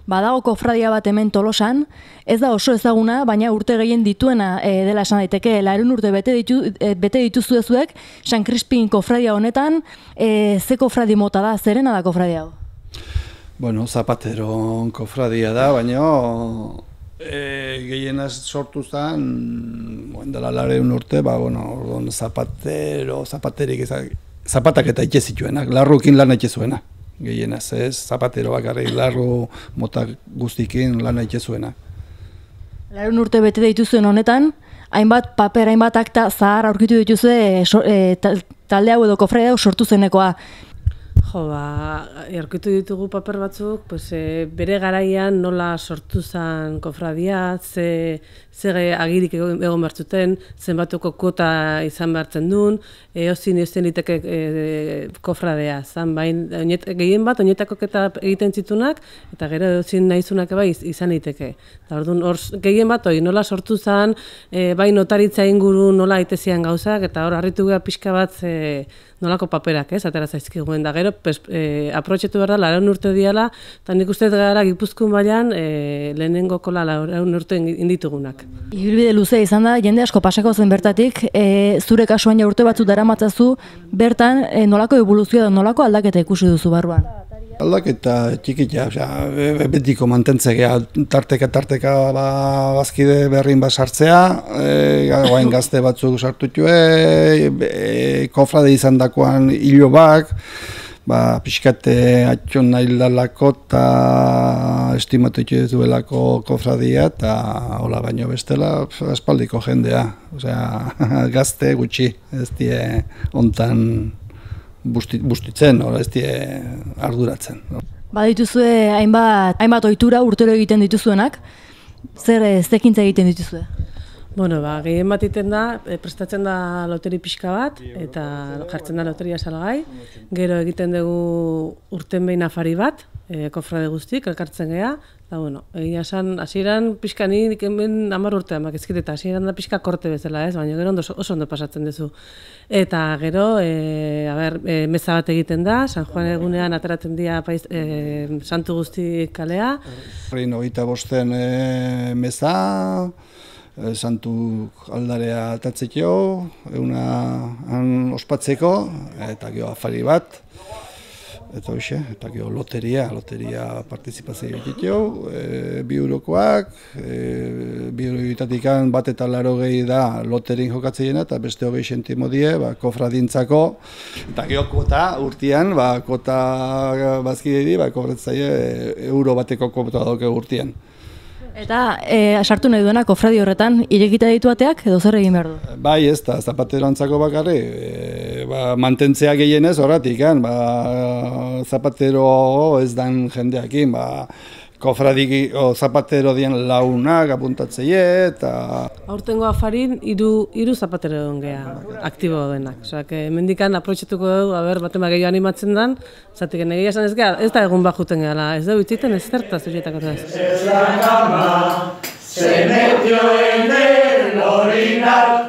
Badago kofradia bat hemen Tolosan, ez da oso ezaguna, baina urte gehien dituena dela esan daiteke. 100 urte bete dituzue zuek, San Crispin kofradia honetan, ze kofradi mota da, zerena da kofradia hau? Bueno, Zapatero kofradia da, baina gehienaz sortu zen, dela 100 urte, zapatak eta itxe zituenak, larrukin lan itxe zuena. Gehienaz ez, Zapatero bakarrik larru mota guztikin lan itxe zuena. 100 urte bete dituzuen honetan, hainbat paper, hainbat akta zahar aurkitu dituzue talde hau edo kofradia hau sortu zenekoa. Aurkitu ditugu paper batzuk, bere garaian nola sortu zen kofradia, ze agirik egon bertzuten, zenbatuko kuota izan behartzen duen, eozin liteke kofradea, gehien bat oinetako eta egiten zitunak, eta gero eozin nahizunak bai izan liteke. Gehien bat nola sortu zen, bai notaritza inguru nola aitezian gauzak, eta hor harritu gara pixka bat nolako paperak, atera zaizkiguen da. Gero, aprotxetu behar da, 100 urte diala, eta nik uste gara Gipuzkoan baian lehenengo kola 100 urte inditugunak. Ibilbide luzea izan da, jende asko pasako zen bertatik, zure kasuan ja urte batzuk daramatzazu, bertan nolako evoluzioa da, nolako aldaketa ikusi duzu barruan? Aldaketa txikitia, betiko mantentzea, tarteka bazkide berrin sartzea, guain gazte batzuk sartutue, kofrade izan dakoan hilobak, pixkate atxon nahi dalako eta estimatu duelako kofradia eta hola baino bestela aspaldiko jendea, gazte gutxi, ez die hontan bustitzen, ez die arduratzen. Badituzue hainbat ohitura urtero egiten dituzuenak, zer ekintza egiten dituzue? Gehien bat egiten da, prestatzen da loteri pixka bat, eta jartzen da loteria salgai. Gero egiten dugu urten behin afari bat, kofrade guztik, elkartzen geha. Egia esan, hasieran pixka nik hemen 10 urtean bakizkit, eta hasieran da pixka korte bezala ez, baina gero oso ondo pasatzen duzu. Eta gero, meza bat egiten da, San Juan egunean ateratzen dira santu guzti kalea. 25 meza, santu aldarea atatzeko, han ospatzeko, eta gero afari bat, eta gero loteria partizipazio egiteko, 2 eurokoak, 2 euroitatik bat eta 80 da loterin jokatzeiena, eta beste 20 sentimo die, kofradintzako, eta gero kota urtean, kota bazkide di, kofratzaile euro bateko kota doke urtean. Eta sartu nahi duena kofradi horretan, irekita ditu ateak edo zer egin behar du? Bai, ez da, Zapatero antzako bakarri, mantentzea gehienez horretik, Zapatero ez dan jendeakin, kofradi Zapatero dian launak apuntatzeie, eta... Aurtengo afarin, 3 Zapatero egon geha, aktibo denak. Mendikan aprotxetuko dugu, batema gehiago animatzen den, zatik egia esan ez geha, ez da egun bajuten gehala, ez dugu itziten ez zertaz zurietako ez. Es la cama, se metió en el orinal.